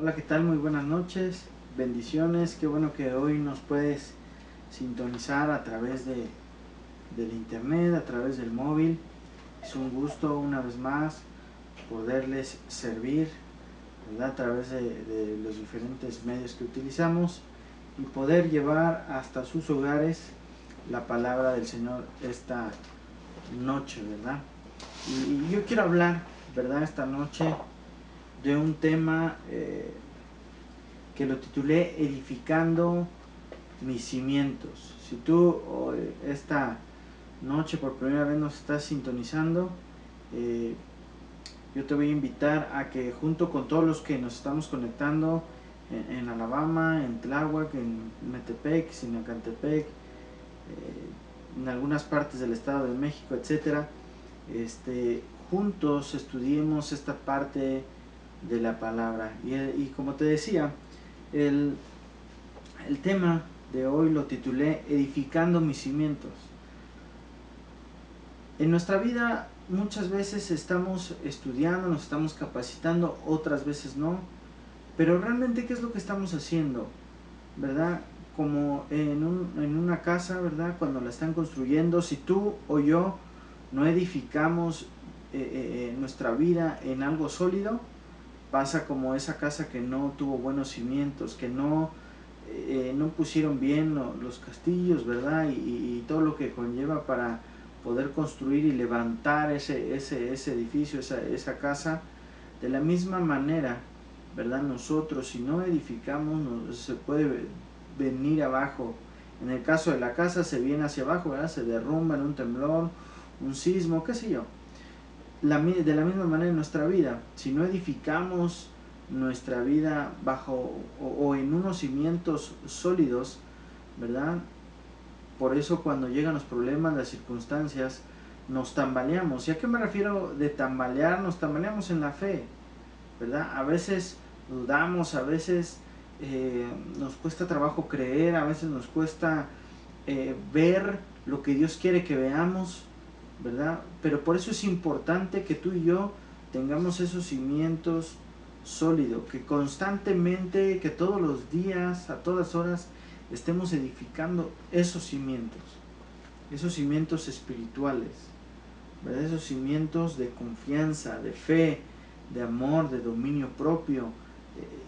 Hola, ¿qué tal? Muy buenas noches, bendiciones, qué bueno que hoy nos puedes sintonizar a través del internet, a través del móvil. Es un gusto una vez más poderles servir, ¿verdad? A través de los diferentes medios que utilizamos y poder llevar hasta sus hogares la palabra del Señor esta noche, ¿verdad? Y yo quiero hablar, ¿verdad? Esta noche de un tema que lo titulé Edificando mis cimientos. Si tú esta noche por primera vez nos estás sintonizando, eh, yo te voy a invitar a que junto con todos los que nos estamos conectando en Alabama, en Tláhuac, en Metepec, Sinacantepec, en algunas partes del Estado de México, etcétera, juntos estudiemos esta parte de la palabra. Y como te decía, el, el tema de hoy lo titulé Edificando mis cimientos. En nuestra vida muchas veces estamos estudiando, nos estamos capacitando, otras veces no, pero realmente ¿qué es lo que estamos haciendo? ¿Verdad? Como en una casa, ¿verdad? Cuando la están construyendo, si tú o yo no edificamos nuestra vida en algo sólido, pasa como esa casa que no tuvo buenos cimientos, que no pusieron bien los castillos, ¿verdad? Y todo lo que conlleva para poder construir y levantar ese edificio, esa casa. De la misma manera, ¿verdad? Nosotros, si no edificamos, se puede venir abajo. En el caso de la casa, se viene hacia abajo, ¿verdad? Se derrumba en un temblor, un sismo, qué sé yo. De la misma manera en nuestra vida, si no edificamos nuestra vida bajo o en unos cimientos sólidos, ¿verdad? Por eso cuando llegan los problemas, las circunstancias, nos tambaleamos. ¿Y a qué me refiero de tambalear? Nos tambaleamos en la fe, ¿verdad? A veces dudamos, a veces nos cuesta trabajo creer, a veces nos cuesta ver lo que Dios quiere que veamos, ¿verdad? Pero por eso es importante que tú y yo tengamos esos cimientos sólidos, que constantemente, que todos los días, a todas horas, estemos edificando esos cimientos espirituales, ¿verdad? Esos cimientos de confianza, de fe, de amor, de dominio propio.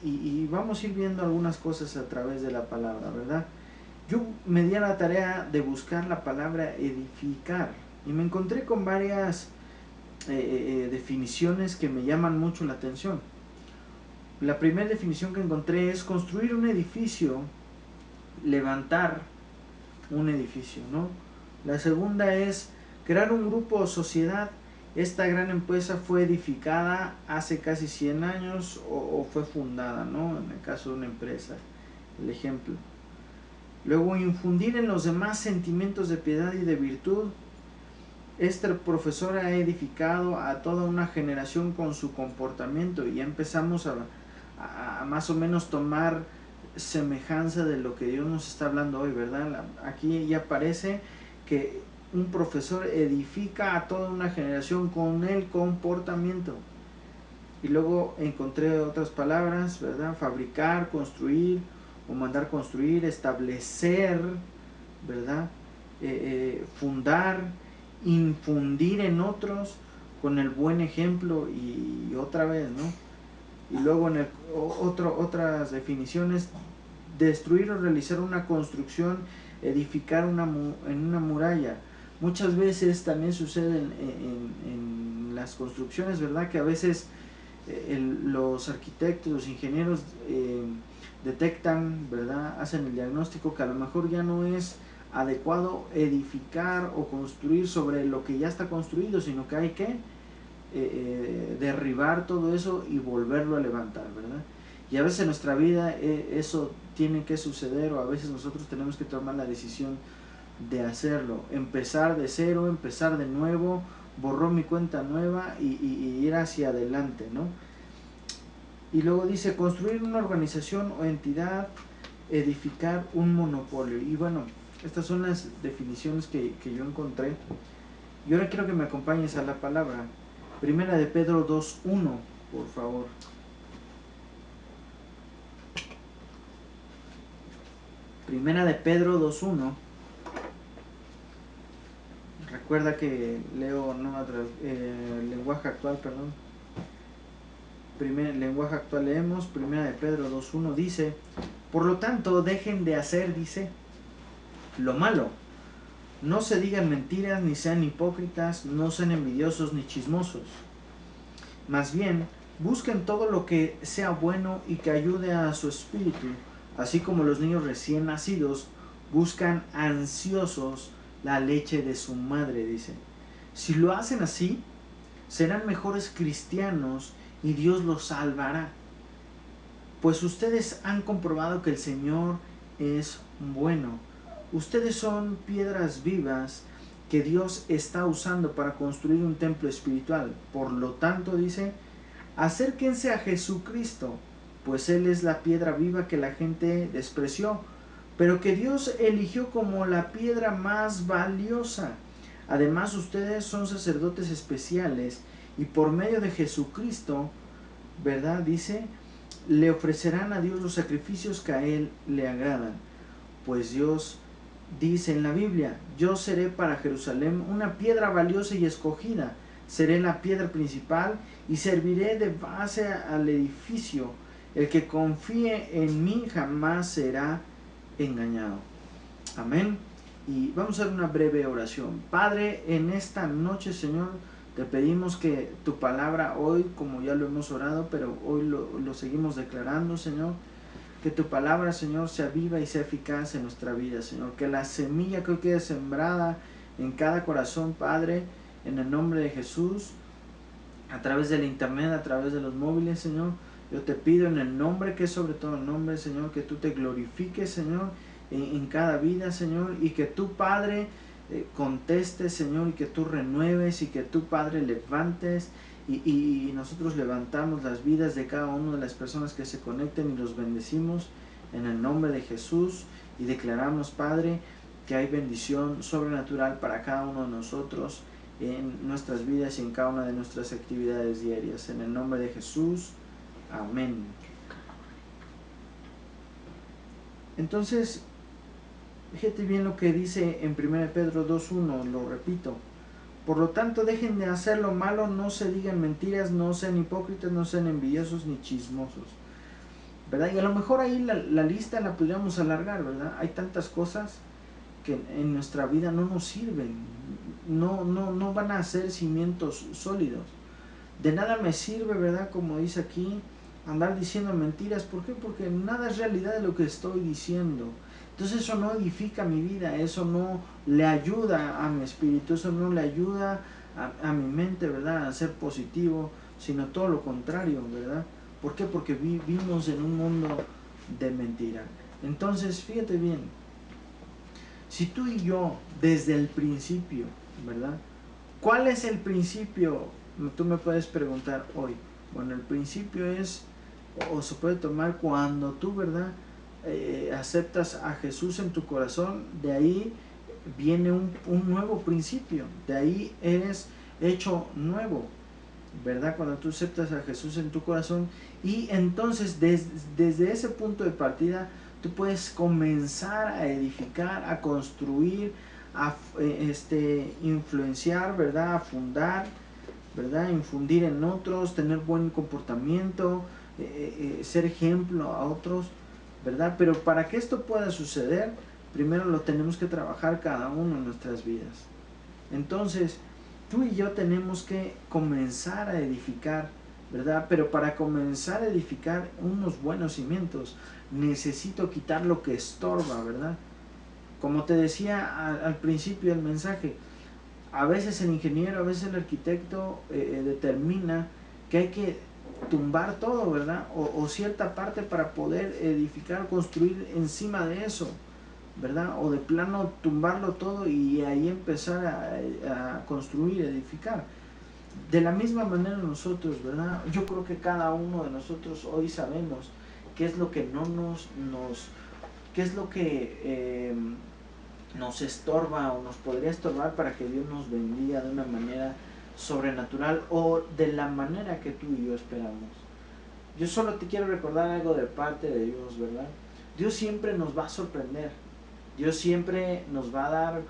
Y vamos a ir viendo algunas cosas a través de la palabra, ¿verdad? Yo me di a la tarea de buscar la palabra edificar y me encontré con varias definiciones que me llaman mucho la atención. La primera definición que encontré es construir un edificio, levantar un edificio, ¿no? La segunda es crear un grupo o sociedad. Esta gran empresa fue edificada hace casi 100 años o fue fundada, ¿no? En el caso de una empresa, el ejemplo. Luego, infundir en los demás sentimientos de piedad y de virtud. Este profesor ha edificado a toda una generación con su comportamiento y ya empezamos a más o menos tomar semejanza de lo que Dios nos está hablando hoy, ¿verdad? Aquí ya parece que un profesor edifica a toda una generación con el comportamiento. Y luego encontré otras palabras, ¿verdad? Fabricar, construir o mandar construir, establecer, ¿verdad? Fundar, infundir en otros con el buen ejemplo y otra vez, ¿no? Y luego otras definiciones, destruir o realizar una construcción, edificar en una muralla. Muchas veces también sucede en las construcciones, ¿verdad? Que a veces los arquitectos, los ingenieros detectan, ¿verdad? Hacen el diagnóstico que a lo mejor ya no es adecuado edificar o construir sobre lo que ya está construido, sino que hay que derribar todo eso y volverlo a levantar, ¿verdad? Y a veces en nuestra vida eso tiene que suceder, o a veces nosotros tenemos que tomar la decisión de hacerlo, empezar de cero, empezar de nuevo, borró mi cuenta nueva y ir hacia adelante, ¿no? Y luego dice construir una organización o entidad, edificar un monopolio. Y bueno, estas son las definiciones que yo encontré. Y ahora quiero que me acompañes a la palabra. Primera de Pedro 2:1, por favor. Primera de Pedro 2.1. Recuerda que leo lenguaje actual, perdón. Lenguaje actual leemos, Primera de Pedro 2.1 dice: por lo tanto, dejen de hacer, dice, lo malo. No se digan mentiras, ni sean hipócritas, no sean envidiosos ni chismosos. Más bien, busquen todo lo que sea bueno y que ayude a su espíritu, así como los niños recién nacidos buscan ansiosos la leche de su madre, dice. Si lo hacen así, serán mejores cristianos y Dios los salvará. Pues ustedes han comprobado que el Señor es bueno. Ustedes son piedras vivas que Dios está usando para construir un templo espiritual. Por lo tanto, dice, acérquense a Jesucristo, pues Él es la piedra viva que la gente despreció, pero que Dios eligió como la piedra más valiosa. Además, ustedes son sacerdotes especiales y por medio de Jesucristo, ¿verdad? Dice, le ofrecerán a Dios los sacrificios que a Él le agradan. Pues Dios dice en la Biblia: yo seré para Jerusalén una piedra valiosa y escogida, seré la piedra principal y serviré de base al edificio. El que confíe en mí jamás será engañado. Amén. Y vamos a hacer una breve oración. Padre, en esta noche, Señor, te pedimos que tu palabra hoy, como ya lo hemos orado, pero hoy lo seguimos declarando, Señor, que tu palabra, Señor, sea viva y sea eficaz en nuestra vida, Señor. Que la semilla que hoy quede sembrada en cada corazón, Padre, en el nombre de Jesús, a través del internet, a través de los móviles, Señor, yo te pido en el nombre que es sobre todo el nombre, Señor, que tú te glorifiques, Señor, en cada vida, Señor, y que tú, Padre, contestes, Señor, y que tú renueves, y que tú, Padre, levantes, y nosotros levantamos las vidas de cada una de las personas que se conecten y los bendecimos en el nombre de Jesús, y declaramos, Padre, que hay bendición sobrenatural para cada uno de nosotros en nuestras vidas y en cada una de nuestras actividades diarias. En el nombre de Jesús, amén. Entonces, fíjate bien lo que dice en 1 Pedro 2.1, lo repito. Por lo tanto, dejen de hacer lo malo, no se digan mentiras, no sean hipócritas, no sean envidiosos ni chismosos, ¿verdad? Y a lo mejor ahí la lista la podríamos alargar, ¿verdad? Hay tantas cosas que en nuestra vida no nos sirven, no van a ser cimientos sólidos. De nada me sirve, ¿verdad? Como dice aquí, andar diciendo mentiras. ¿Por qué? Porque nada es realidad de lo que estoy diciendo. Entonces eso no edifica mi vida, eso no le ayuda a mi espíritu, eso no le ayuda a mi mente, ¿verdad? A ser positivo, sino todo lo contrario, ¿verdad? ¿Por qué? Porque vivimos en un mundo de mentira. Entonces, fíjate bien, si tú y yo, desde el principio, ¿verdad? ¿Cuál es el principio? Tú me puedes preguntar hoy. Bueno, el principio es, o se puede tomar cuando tú, ¿verdad? Aceptas a Jesús en tu corazón, de ahí viene un nuevo principio, de ahí eres hecho nuevo, ¿verdad? Cuando tú aceptas a Jesús en tu corazón, y entonces desde ese punto de partida tú puedes comenzar a edificar, a construir, a influenciar, ¿verdad? A fundar, ¿verdad? Infundir en otros, tener buen comportamiento, ser ejemplo a otros, ¿verdad? Pero para que esto pueda suceder, primero lo tenemos que trabajar cada uno en nuestras vidas. Entonces, tú y yo tenemos que comenzar a edificar, ¿verdad? Pero para comenzar a edificar unos buenos cimientos, necesito quitar lo que estorba, ¿verdad? Como te decía al principio del mensaje, a veces el ingeniero, a veces el arquitecto determina que hay que tumbar todo, ¿verdad? O cierta parte para poder edificar, construir encima de eso, ¿verdad? O de plano tumbarlo todo y ahí empezar a construir, edificar. De la misma manera nosotros, ¿verdad? Yo creo que cada uno de nosotros hoy sabemos qué es lo que qué es lo que nos estorba o nos podría estorbar para que Dios nos bendiga de una manera sobrenatural o de la manera que tú y yo esperamos. Yo solo te quiero recordar algo de parte de Dios, ¿verdad? Dios siempre nos va a sorprender. Dios siempre nos va a dar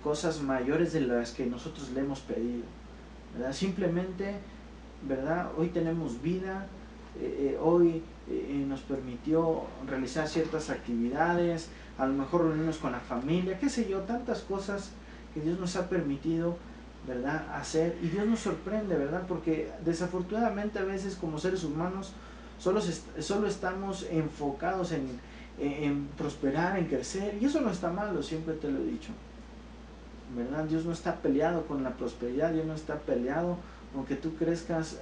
cosas mayores de las que nosotros le hemos pedido, ¿verdad? Simplemente, ¿verdad? Hoy tenemos vida, hoy nos permitió realizar ciertas actividades, a lo mejor reunirnos con la familia, qué sé yo, tantas cosas que Dios nos ha permitido, ¿verdad?, hacer, y Dios nos sorprende, ¿verdad?, porque desafortunadamente a veces como seres humanos solo estamos enfocados en prosperar, en crecer, y eso no está malo, siempre te lo he dicho, ¿verdad? Dios no está peleado con la prosperidad, Dios no está peleado con que tú crezcas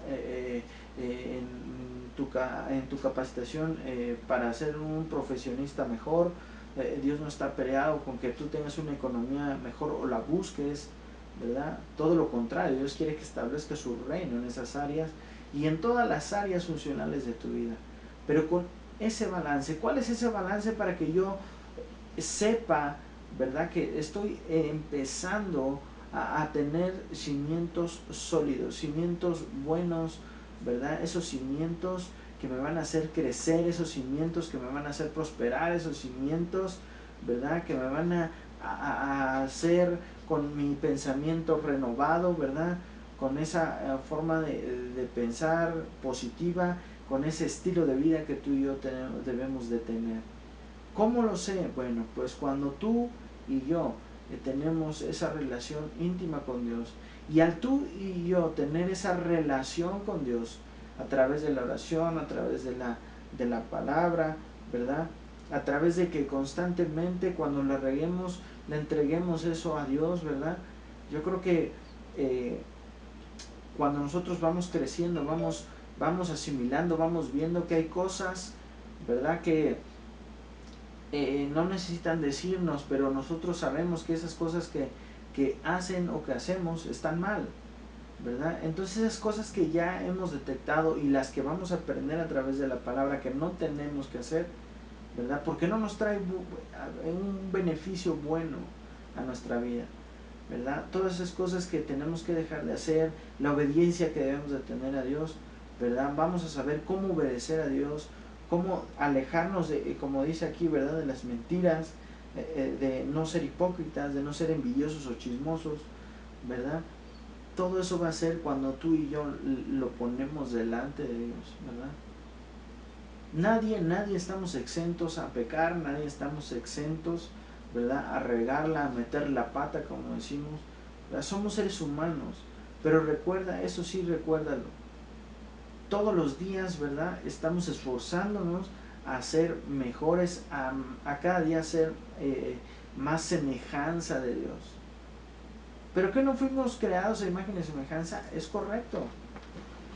en tu capacitación para ser un profesionista mejor. Dios no está peleado con que tú tengas una economía mejor o la busques, ¿verdad? Todo lo contrario, Dios quiere que establezca su reino en esas áreas y en todas las áreas funcionales de tu vida. Pero con ese balance, ¿cuál es ese balance para que yo sepa, ¿verdad?, que estoy empezando a tener cimientos sólidos, cimientos buenos, ¿verdad? Esos cimientos que me van a hacer crecer, esos cimientos que me van a hacer prosperar, esos cimientos, ¿verdad?, que me van a hacer con mi pensamiento renovado, ¿verdad?, con esa forma de pensar positiva, con ese estilo de vida que tú y yo debemos de tener. ¿Cómo lo sé? Bueno, pues cuando tú y yo tenemos esa relación íntima con Dios, y al tú y yo tener esa relación con Dios a través de la oración, a través de la palabra, ¿verdad?, a través de que constantemente cuando la reguemos le entreguemos eso a Dios, ¿verdad? Yo creo que cuando nosotros vamos creciendo, vamos asimilando, vamos viendo que hay cosas, ¿verdad?, que no necesitan decirnos, pero nosotros sabemos que esas cosas que hacen o que hacemos están mal, ¿verdad? Entonces esas cosas que ya hemos detectado y las que vamos a aprender a través de la palabra que no tenemos que hacer, ¿verdad?, porque no nos trae un beneficio bueno a nuestra vida, ¿verdad? Todas esas cosas que tenemos que dejar de hacer, la obediencia que debemos de tener a Dios, ¿verdad? Vamos a saber cómo obedecer a Dios, cómo alejarnos de, como dice aquí, ¿verdad?, de las mentiras, de no ser hipócritas, de no ser envidiosos o chismosos, ¿verdad? Todo eso va a ser cuando tú y yo lo ponemos delante de Dios, ¿verdad? Nadie estamos exentos a pecar, nadie estamos exentos, ¿verdad?, a regarla, a meter la pata, como decimos, ¿verdad? Somos seres humanos, pero recuerda, eso sí, recuérdalo, todos los días, ¿verdad?, estamos esforzándonos a ser mejores, a cada día ser más semejanza de Dios. ¿Pero que no fuimos creados a imagen y semejanza? Es correcto,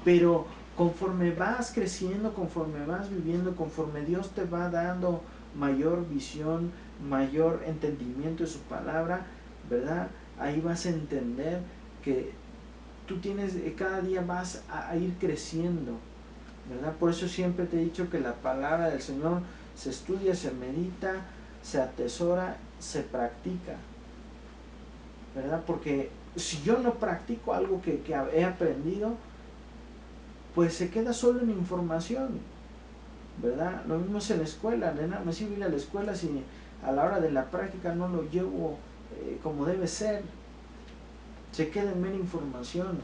pero conforme vas creciendo, conforme vas viviendo, conforme Dios te va dando mayor visión, mayor entendimiento de su palabra, ¿verdad?, ahí vas a entender que tú tienes, cada día vas a ir creciendo, ¿verdad? Por eso siempre te he dicho que la palabra del Señor se estudia, se medita, se atesora, se practica, ¿verdad? Porque si yo no practico algo que he aprendido, pues se queda solo en información, ¿verdad? Lo mismo es en la escuela, de nada me sirve ir a la escuela si a la hora de la práctica no lo llevo como debe ser, se queda en mera información,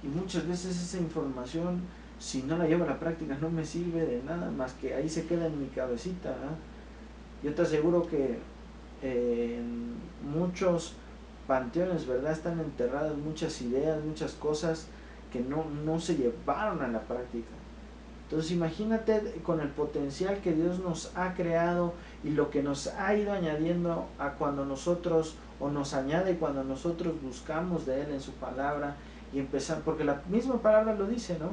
y muchas veces esa información, si no la llevo a la práctica, no me sirve de nada más que ahí se queda en mi cabecita, ¿verdad? Yo te aseguro que en muchos panteones, ¿verdad?, están enterradas muchas ideas, muchas cosas que no se llevaron a la práctica. Entonces imagínate con el potencial que Dios nos ha creado y lo que nos ha ido añadiendo a cuando nosotros, o nos añade cuando nosotros buscamos de Él en su palabra y empezar, porque la misma palabra lo dice, ¿no?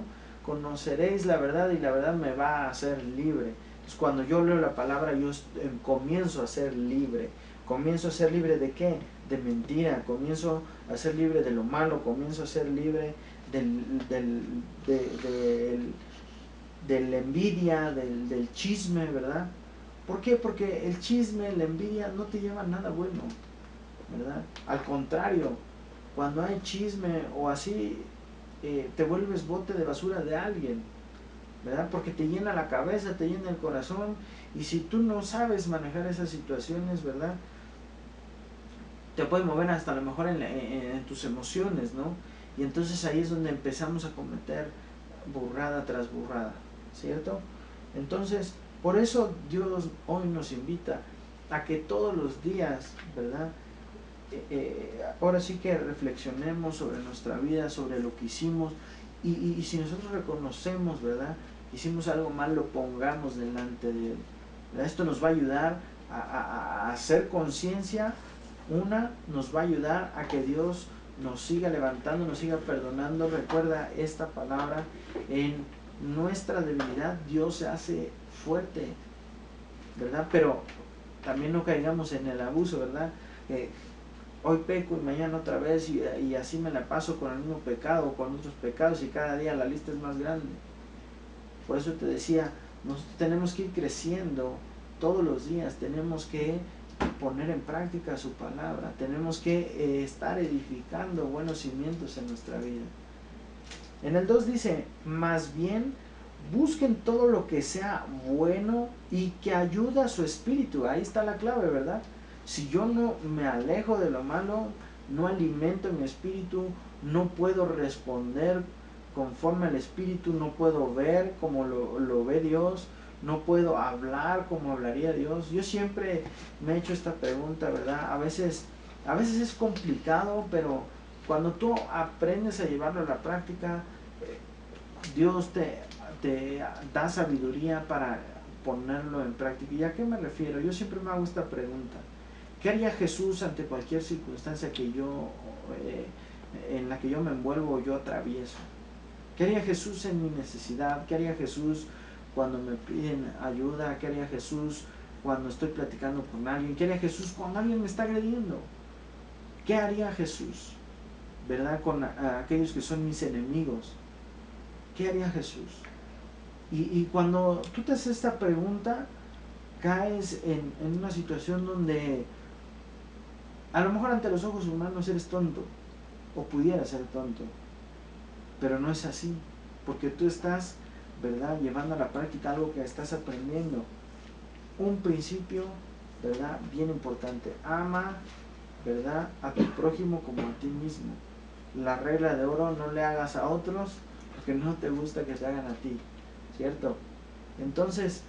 Conoceréis la verdad y la verdad me va a hacer libre. Entonces cuando yo leo la palabra yo comienzo a ser libre. ¿Comienzo a ser libre de qué? De mentira. Comienzo a ser libre de lo malo. Comienzo a ser libre de la envidia, del chisme, ¿verdad? ¿Por qué? Porque el chisme, la envidia no te lleva a nada bueno, ¿verdad? Al contrario, cuando hay chisme o así, te vuelves bote de basura de alguien, ¿verdad? Porque te llena la cabeza, te llena el corazón, y si tú no sabes manejar esas situaciones, ¿verdad? Te puede mover hasta a lo mejor en tus emociones, ¿no? Y entonces ahí es donde empezamos a cometer burrada tras burrada, ¿cierto? Entonces, por eso Dios hoy nos invita a que todos los días, ¿verdad? Ahora sí que reflexionemos sobre nuestra vida, sobre lo que hicimos, y si nosotros reconocemos, ¿verdad? Hicimos algo mal, lo pongamos delante de Él, ¿verdad? Esto nos va a ayudar a hacer conciencia. Nos va a ayudar a que Dios nos siga levantando, nos siga perdonando. Recuerda esta palabra: en nuestra debilidad Dios se hace fuerte, ¿verdad? Pero también no caigamos en el abuso, ¿verdad? Hoy peco y mañana otra vez, y así me la paso con el mismo pecado o con otros pecados, y cada día la lista es más grande. Por eso te decía, nosotros tenemos que ir creciendo todos los días, tenemos que poner en práctica su palabra, tenemos que estar edificando buenos cimientos en nuestra vida. En el 2 dice: más bien busquen todo lo que sea bueno y que ayude a su espíritu. Ahí está la clave, ¿verdad? Si yo no me alejo de lo malo, no alimento mi espíritu, no puedo responder conforme al espíritu, no puedo ver como lo ve Dios, no puedo hablar como hablaría Dios. Yo siempre me he hecho esta pregunta, ¿verdad? A veces es complicado, pero cuando tú aprendes a llevarlo a la práctica, Dios te da sabiduría para ponerlo en práctica. ¿Y a qué me refiero? Yo siempre me hago esta pregunta: ¿qué haría Jesús ante cualquier circunstancia en la que yo me envuelvo o yo atravieso? ¿Qué haría Jesús en mi necesidad? ¿Qué haría Jesús cuando me piden ayuda? ¿Qué haría Jesús cuando estoy platicando con alguien? ¿Qué haría Jesús cuando alguien me está agrediendo? ¿Qué haría Jesús, verdad, con aquellos que son mis enemigos? ¿Qué haría Jesús? Y cuando tú te haces esta pregunta, caes en una situación donde a lo mejor ante los ojos humanos eres tonto, o pudieras ser tonto, pero no es así, porque tú estás, ¿verdad?, llevando a la práctica algo que estás aprendiendo. Un principio, ¿verdad?, bien importante: ama, ¿verdad?, a tu prójimo como a ti mismo. La regla de oro: no le hagas a otros lo que no te gusta que te hagan a ti, ¿cierto? Entonces,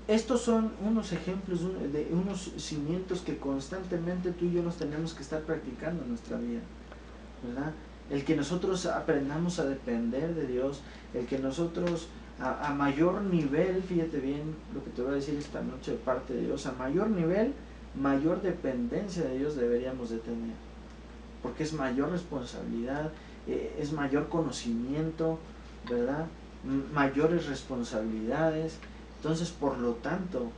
estos son unos ejemplos de unos cimientos que constantemente tú y yo los tenemos que estar practicando en nuestra vida, ¿verdad? El que nosotros aprendamos a depender de Dios, el que nosotros a mayor nivel, fíjate bien lo que te voy a decir esta noche de parte de Dios, a mayor nivel, mayor dependencia de Dios deberíamos de tener, porque es mayor responsabilidad, es mayor conocimiento, ¿verdad? Mayores responsabilidades. Entonces, por lo tanto,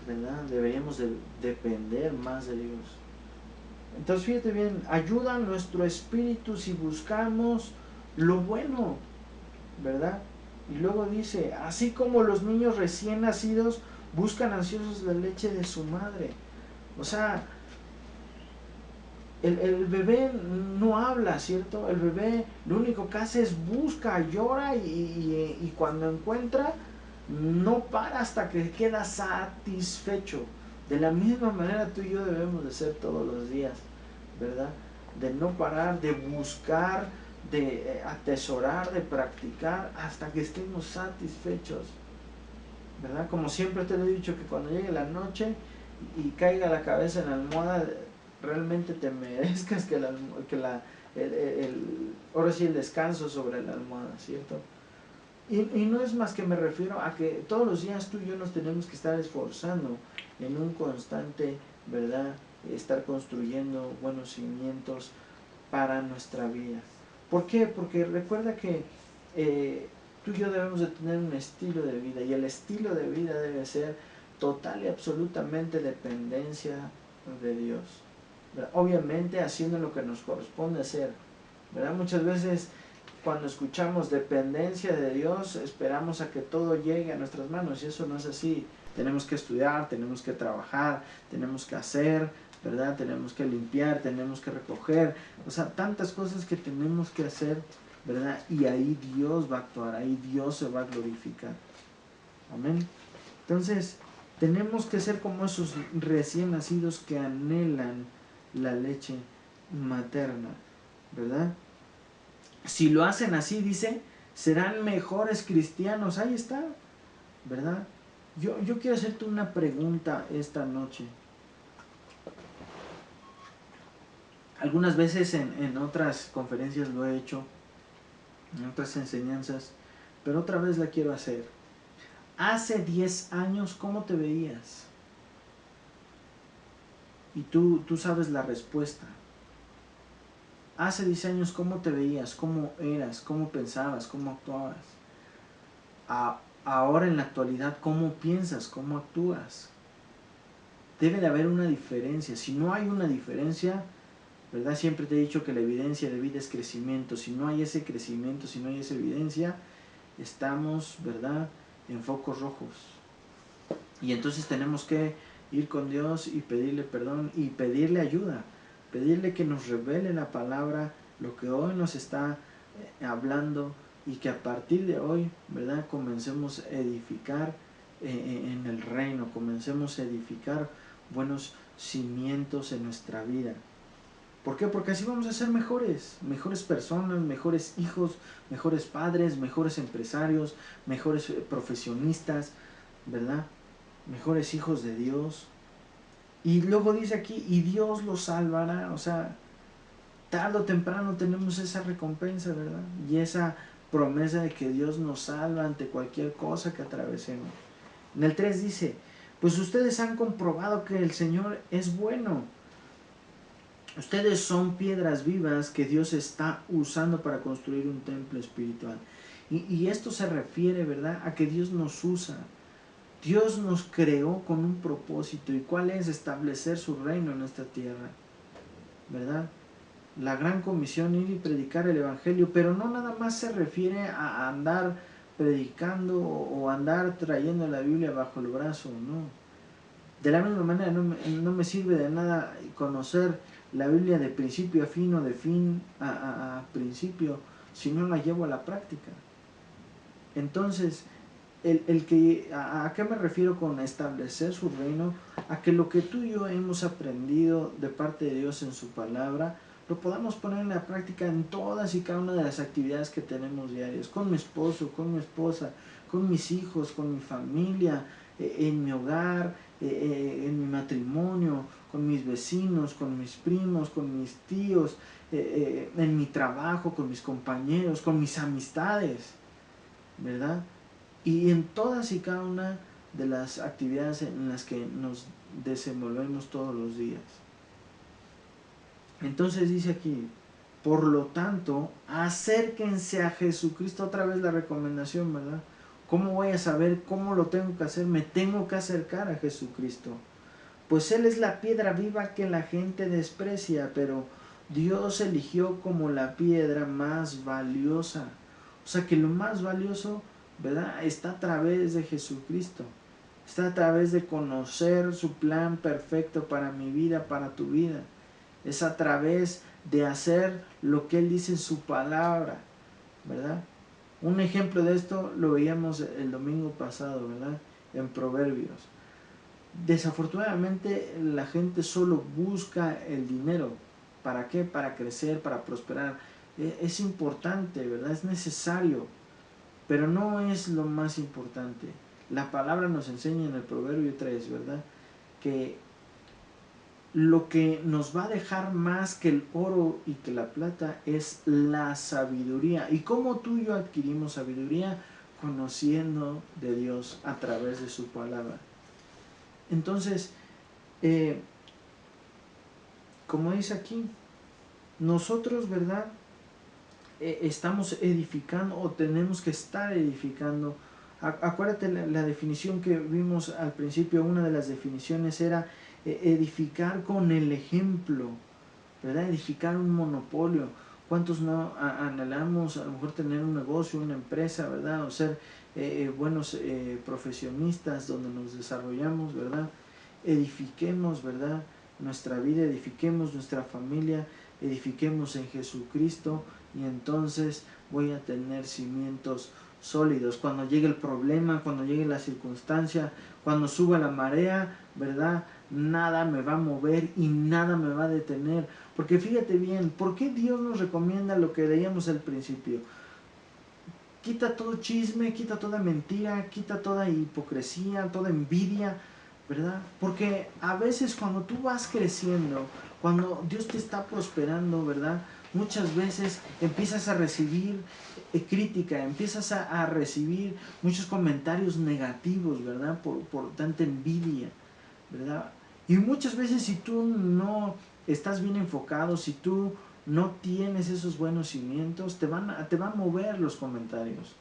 ¿verdad?, deberíamos de depender más de Dios. Entonces, fíjate bien: ayuda a nuestro espíritu si buscamos lo bueno, ¿verdad? Y luego dice: así como los niños recién nacidos buscan ansiosos la leche de su madre. O sea, el bebé no habla, ¿cierto? El bebé lo único que hace es busca, llora, y cuando encuentra, no para hasta que queda satisfecho. De la misma manera tú y yo debemos de ser todos los días, ¿verdad? De no parar, de buscar, de atesorar, de practicar hasta que estemos satisfechos, ¿verdad? Como siempre te lo he dicho, que cuando llegue la noche y caiga la cabeza en la almohada, realmente te merezcas ahora sí, el descanso sobre la almohada, ¿cierto? Y no es más que me refiero a que todos los días tú y yo nos tenemos que estar esforzando en un constante, ¿verdad?, estar construyendo buenos cimientos para nuestra vida. ¿Por qué? Porque recuerda que tú y yo debemos de tener un estilo de vida, y el estilo de vida debe ser total y absolutamente dependencia de Dios, ¿verdad? Obviamente haciendo lo que nos corresponde hacer, ¿verdad? Muchas veces cuando escuchamos dependencia de Dios, esperamos a que todo llegue a nuestras manos, y eso no es así. Tenemos que estudiar, tenemos que trabajar, tenemos que hacer, ¿verdad? Tenemos que limpiar, tenemos que recoger, o sea, tantas cosas que tenemos que hacer ¿verdad? Y ahí Dios va a actuar, ahí Dios se va a glorificar. Amén. Entonces, tenemos que ser como esos recién nacidos que anhelan la leche materna, ¿verdad? Si lo hacen así, dice, serán mejores cristianos. Ahí está, ¿verdad? Yo quiero hacerte una pregunta esta noche. Algunas veces en otras conferencias lo he hecho, en otras enseñanzas, pero otra vez la quiero hacer. Hace 10 años, ¿cómo te veías? Y tú sabes la respuesta. Hace 10 años, ¿cómo te veías? ¿Cómo eras? ¿Cómo pensabas? ¿Cómo actuabas? Ahora en la actualidad, ¿cómo piensas? ¿Cómo actúas? Debe de haber una diferencia. Si no hay una diferencia, ¿verdad? Siempre te he dicho que la evidencia de vida es crecimiento. Si no hay ese crecimiento, si no hay esa evidencia, estamos, ¿verdad?, en focos rojos. Y entonces tenemos que ir con Dios y pedirle perdón y pedirle ayuda. Pedirle que nos revele la palabra, lo que hoy nos está hablando, y que a partir de hoy, ¿verdad?, comencemos a edificar en el reino, comencemos a edificar buenos cimientos en nuestra vida. ¿Por qué? Porque así vamos a ser mejores personas, mejores hijos, mejores padres, mejores empresarios, mejores profesionistas, ¿verdad? Mejores hijos de Dios. Y luego dice aquí, y Dios los salvará. O sea, tarde o temprano tenemos esa recompensa, ¿verdad? Y esa promesa de que Dios nos salva ante cualquier cosa que atravesemos. En el 3 dice, pues ustedes han comprobado que el Señor es bueno. Ustedes son piedras vivas que Dios está usando para construir un templo espiritual. Y esto se refiere, ¿verdad?, a que Dios nos usa. Dios nos creó con un propósito. ¿Y cuál es? Establecer su reino en esta tierra, ¿verdad? La gran comisión, ir y predicar el evangelio, pero no nada más se refiere a andar predicando o andar trayendo la Biblia bajo el brazo, no. De la misma manera no me sirve de nada conocer la Biblia de principio a fin o de fin a principio si no la llevo a la práctica. Entonces, ¿a qué me refiero con establecer su reino? A que lo que tú y yo hemos aprendido de parte de Dios en su palabra, lo podamos poner en la práctica en todas y cada una de las actividades que tenemos diarias, con mi esposo, con mi esposa, con mis hijos, con mi familia, en mi hogar, en mi matrimonio, con mis vecinos, con mis primos, con mis tíos, en mi trabajo, con mis compañeros, con mis amistades, ¿verdad? Y en todas y cada una de las actividades en las que nos desenvolvemos todos los días. Entonces dice aquí, por lo tanto, acérquense a Jesucristo. Otra vez la recomendación, ¿verdad? ¿Cómo voy a saber cómo lo tengo que hacer? Me tengo que acercar a Jesucristo. Pues Él es la piedra viva que la gente desprecia, pero Dios eligió como la piedra más valiosa. O sea que lo más valioso, ¿verdad?, está a través de Jesucristo. Está a través de conocer su plan perfecto para mi vida, para tu vida. Es a través de hacer lo que Él dice en su palabra, ¿verdad? Un ejemplo de esto lo veíamos el domingo pasado, ¿verdad?, en Proverbios. Desafortunadamente la gente solo busca el dinero. ¿Para qué? Para crecer, para prosperar. Es importante, ¿verdad? Es necesario, pero no es lo más importante. La palabra nos enseña en el Proverbio 3, ¿verdad?, que lo que nos va a dejar más que el oro y que la plata es la sabiduría. ¿Y cómo tú y yo adquirimos sabiduría? Conociendo de Dios a través de su palabra. Entonces, como dice aquí, nosotros, ¿verdad?, estamos edificando o tenemos que estar edificando. Acuérdate la definición que vimos al principio. Una de las definiciones era edificar con el ejemplo, ¿verdad? Edificar un monopolio. ¿Cuántos no anhelamos a lo mejor tener un negocio, una empresa, ¿verdad?, o ser buenos profesionistas donde nos desarrollamos, ¿verdad? Edifiquemos, ¿verdad?, nuestra vida, edifiquemos nuestra familia, edifiquemos en Jesucristo y entonces voy a tener cimientos sólidos. Cuando llegue el problema, cuando llegue la circunstancia, cuando suba la marea, ¿verdad? Nada me va a mover y nada me va a detener. Porque fíjate bien, ¿por qué Dios nos recomienda lo que leíamos al principio? Quita todo chisme, quita toda mentira, quita toda hipocresía, toda envidia, ¿verdad? Porque a veces cuando tú vas creciendo, cuando Dios te está prosperando, ¿verdad? Muchas veces empiezas a recibir crítica, empiezas a recibir muchos comentarios negativos, ¿verdad? Por tanta envidia, ¿verdad? Y muchas veces si tú no estás bien enfocado, si tú no tienes esos buenos cimientos, te van a mover los comentarios,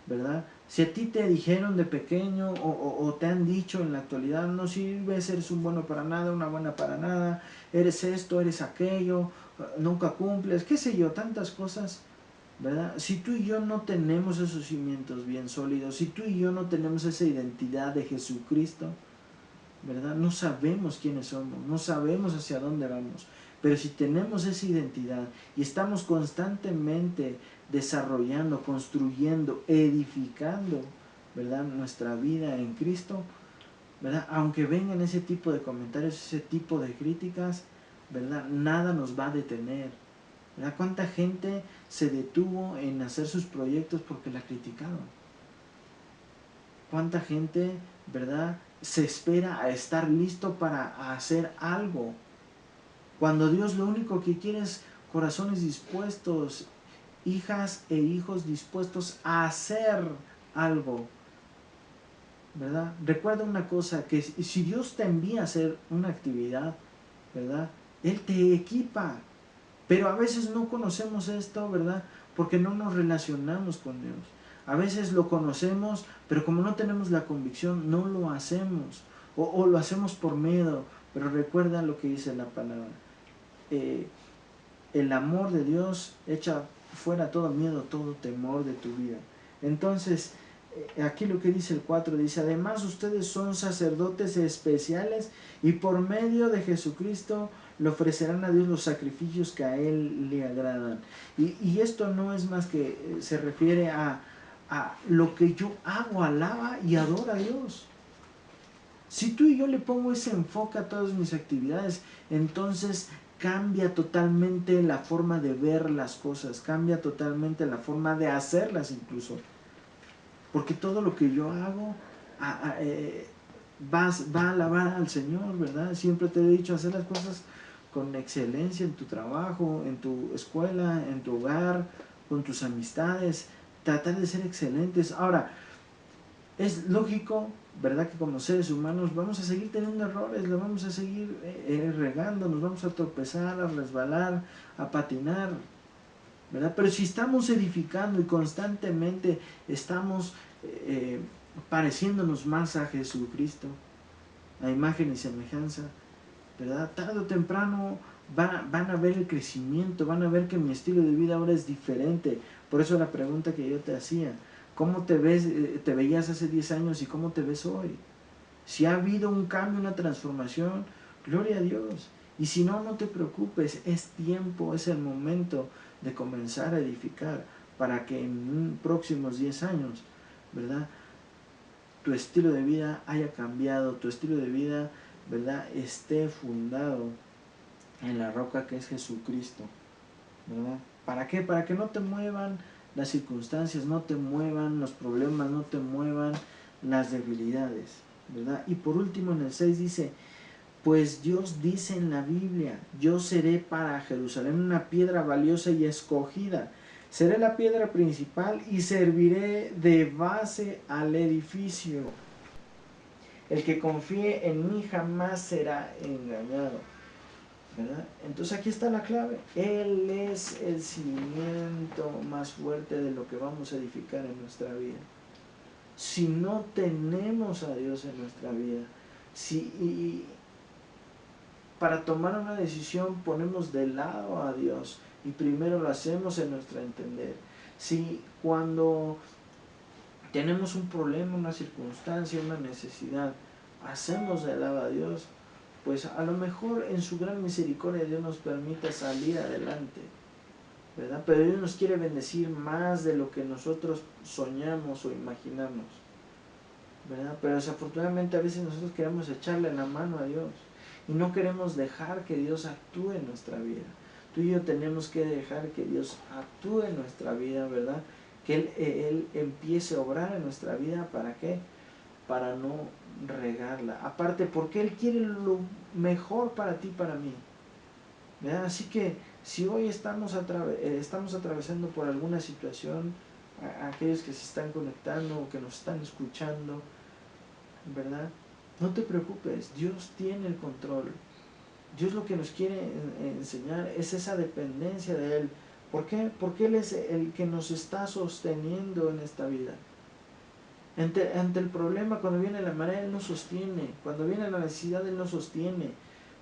¿verdad? Si a ti te dijeron de pequeño o te han dicho en la actualidad, no sirves, eres un bueno para nada, una buena para nada, eres esto, eres aquello, nunca cumples, qué sé yo, tantas cosas, ¿verdad? Si tú y yo no tenemos esos cimientos bien sólidos, si tú y yo no tenemos esa identidad de Jesucristo, ¿verdad? No sabemos quiénes somos, no sabemos hacia dónde vamos. Pero si tenemos esa identidad y estamos constantemente desarrollando, construyendo, edificando, ¿verdad? Nuestra vida en Cristo, ¿verdad? Aunque vengan ese tipo de comentarios, ese tipo de críticas, ¿verdad? Nada nos va a detener, ¿verdad? ¿Cuánta gente se detuvo en hacer sus proyectos porque la criticaron? ¿Cuánta gente, verdad, se espera a estar listo para hacer algo? Cuando Dios lo único que quiere es corazones dispuestos, hijas e hijos dispuestos a hacer algo, ¿verdad? Recuerda una cosa, que si Dios te envía a hacer una actividad, ¿verdad? Él te equipa, pero a veces no conocemos esto, ¿verdad? Porque no nos relacionamos con Dios. A veces lo conocemos, pero como no tenemos la convicción, no lo hacemos. O lo hacemos por miedo. Pero recuerda lo que dice la palabra. El amor de Dios echa fuera todo miedo, todo temor de tu vida. Entonces, aquí lo que dice el 4, dice, además ustedes son sacerdotes especiales y por medio de Jesucristo le ofrecerán a Dios los sacrificios que a Él le agradan. Y esto no es más que se refiere a lo que yo hago, alaba y adora a Dios. Si tú y yo le pongo ese enfoque a todas mis actividades, entonces cambia totalmente la forma de ver las cosas, cambia totalmente la forma de hacerlas incluso. Porque todo lo que yo hago va a alabar al Señor, ¿verdad? Siempre te he dicho, hacer las cosas con excelencia en tu trabajo, en tu escuela, en tu hogar, con tus amistades, tratar de ser excelentes. Ahora, es lógico, ¿verdad? Que como seres humanos vamos a seguir teniendo errores, lo vamos a seguir regando, nos vamos a tropezar, a resbalar, a patinar, ¿verdad? Pero si estamos edificando y constantemente estamos pareciéndonos más a Jesucristo, a imagen y semejanza, ¿verdad? Tarde o temprano van a ver el crecimiento, van a ver que mi estilo de vida ahora es diferente. Por eso la pregunta que yo te hacía, ¿cómo te ves, te veías hace 10 años y cómo te ves hoy? Si ha habido un cambio, una transformación, gloria a Dios. Y si no, no te preocupes, es tiempo, es el momento de comenzar a edificar para que en próximos 10 años, ¿verdad? Tu estilo de vida haya cambiado, tu estilo de vida, ¿verdad? Esté fundado en la roca que es Jesucristo, ¿verdad? ¿Para qué? Para que no te muevan las circunstancias, no te muevan los problemas, no te muevan las debilidades, ¿verdad? Y por último en el 6 dice, pues Dios dice en la Biblia, yo seré para Jerusalén una piedra valiosa y escogida, seré la piedra principal y serviré de base al edificio. El que confíe en mí jamás será engañado, ¿verdad? Entonces aquí está la clave. Él es el cimiento más fuerte de lo que vamos a edificar en nuestra vida. Si no tenemos a Dios en nuestra vida, si para tomar una decisión ponemos de lado a Dios y primero lo hacemos en nuestro entender, si cuando tenemos un problema, una circunstancia, una necesidad, hacemos de lado a Dios, pues a lo mejor en su gran misericordia Dios nos permite salir adelante, ¿verdad? Pero Dios nos quiere bendecir más de lo que nosotros soñamos o imaginamos, ¿verdad? Pero desafortunadamente a veces nosotros queremos echarle la mano a Dios y no queremos dejar que Dios actúe en nuestra vida. Tú y yo tenemos que dejar que Dios actúe en nuestra vida, ¿verdad? Que Él empiece a obrar en nuestra vida. ¿Para qué? Para no regarla. Aparte, porque Él quiere lo mejor para ti y para mí, ¿verdad? Así que si hoy estamos atravesando por alguna situación, a aquellos que se están conectando o que nos están escuchando, ¿verdad? No te preocupes, Dios tiene el control. Dios lo que nos quiere enseñar es esa dependencia de Él. ¿Por qué? Porque Él es el que nos está sosteniendo en esta vida. Ante el problema, cuando viene la marea, Él nos sostiene. Cuando viene la necesidad, Él nos sostiene.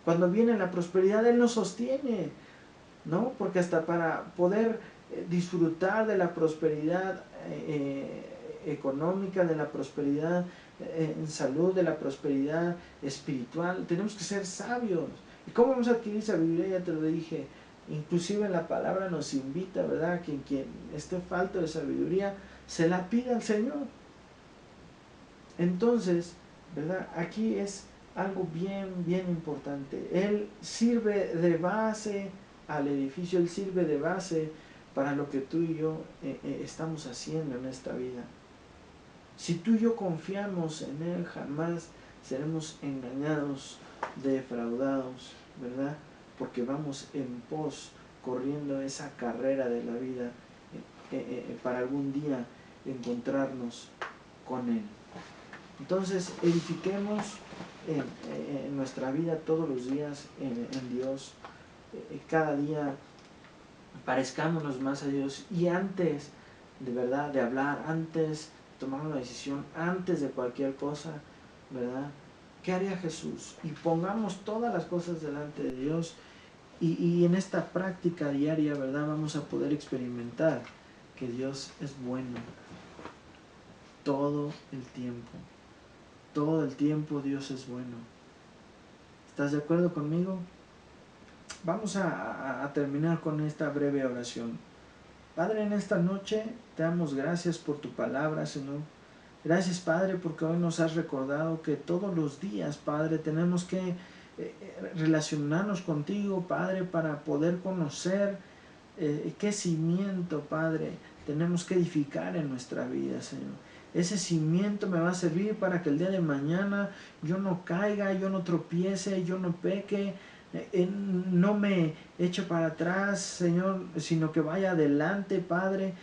Cuando viene la prosperidad, Él nos sostiene, ¿no? Porque hasta para poder disfrutar de la prosperidad económica, de la prosperidad en salud, de la prosperidad espiritual, tenemos que ser sabios. ¿Y cómo vamos a adquirir sabiduría? Ya te lo dije. Inclusive la palabra nos invita, ¿verdad? Que quien esté falto de sabiduría, se la pida al Señor. Entonces, ¿verdad? Aquí es algo bien, bien importante. Él sirve de base al edificio, Él sirve de base para lo que tú y yo estamos haciendo en esta vida. Si tú y yo confiamos en Él, jamás seremos engañados, defraudados, ¿verdad? Porque vamos en pos, corriendo esa carrera de la vida para algún día encontrarnos con Él. Entonces, edifiquemos en nuestra vida todos los días en Dios. Cada día parezcámonos más a Dios. Y antes, de verdad, de hablar, antes de tomar una decisión, antes de cualquier cosa, ¿verdad? ¿Qué haría Jesús? Y pongamos todas las cosas delante de Dios. Y en esta práctica diaria, ¿verdad? Vamos a poder experimentar que Dios es bueno todo el tiempo. Todo el tiempo Dios es bueno. ¿Estás de acuerdo conmigo? Vamos a terminar con esta breve oración. Padre, en esta noche te damos gracias por tu palabra, Señor. Gracias, Padre, porque hoy nos has recordado que todos los días, Padre, tenemos que relacionarnos contigo, Padre, para poder conocer qué cimiento, Padre, tenemos que edificar en nuestra vida, Señor. Ese cimiento me va a servir para que el día de mañana yo no caiga, yo no tropiece, yo no peque, no me eche para atrás, Señor, sino que vaya adelante, Padre,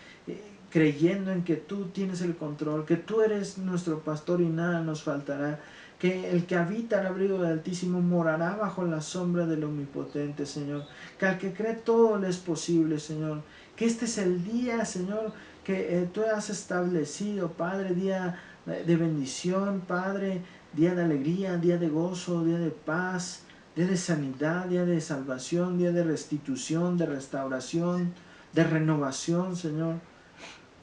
creyendo en que tú tienes el control, que tú eres nuestro pastor y nada nos faltará, que el que habita al abrigo del Altísimo morará bajo la sombra del Omnipotente, Señor, que al que cree todo le es posible, Señor, que este es el día, Señor, que tú has establecido, Padre, día de bendición, Padre, día de alegría, día de gozo, día de paz, día de sanidad, día de salvación, día de restitución, de restauración, de renovación, Señor.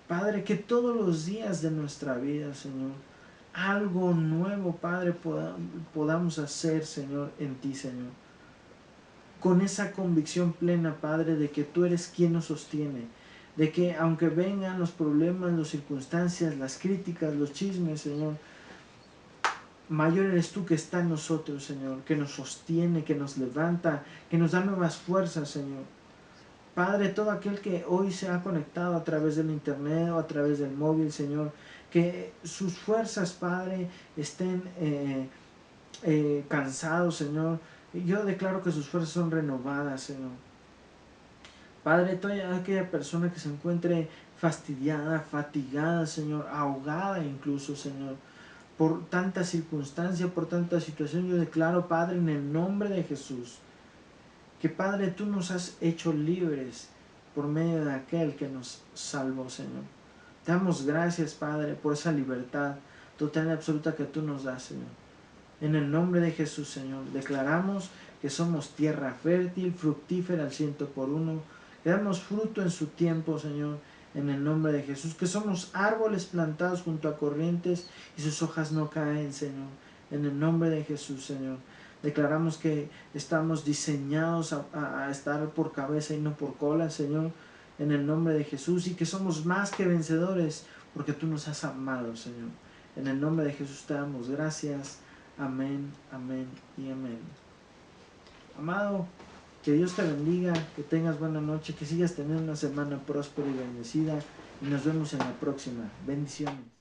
Padre, que todos los días de nuestra vida, Señor, algo nuevo, Padre, podamos hacer, Señor, en ti, Señor. Con esa convicción plena, Padre, de que tú eres quien nos sostiene, de que aunque vengan los problemas, las circunstancias, las críticas, los chismes, Señor, mayor eres tú que está en nosotros, Señor, que nos sostiene, que nos levanta, que nos da nuevas fuerzas, Señor. Padre, todo aquel que hoy se ha conectado a través del internet o a través del móvil, Señor, que sus fuerzas, Padre, estén cansados, Señor. Yo declaro que sus fuerzas son renovadas, Señor. Padre, toda aquella persona que se encuentre fastidiada, fatigada, Señor, ahogada incluso, Señor, por tanta circunstancia, por tanta situación, yo declaro, Padre, en el nombre de Jesús, que Padre, tú nos has hecho libres por medio de aquel que nos salvó, Señor. Te damos gracias, Padre, por esa libertad total y absoluta que tú nos das, Señor. En el nombre de Jesús, Señor, declaramos que somos tierra fértil, fructífera al 100%, que damos fruto en su tiempo, Señor, en el nombre de Jesús, que somos árboles plantados junto a corrientes y sus hojas no caen, Señor, en el nombre de Jesús, Señor. Declaramos que estamos diseñados a estar por cabeza y no por cola, Señor, en el nombre de Jesús, y que somos más que vencedores porque tú nos has amado, Señor. En el nombre de Jesús te damos gracias. Amén, amén y amén. Amado, que Dios te bendiga, que tengas buena noche, que sigas teniendo una semana próspera y bendecida, y nos vemos en la próxima. Bendiciones.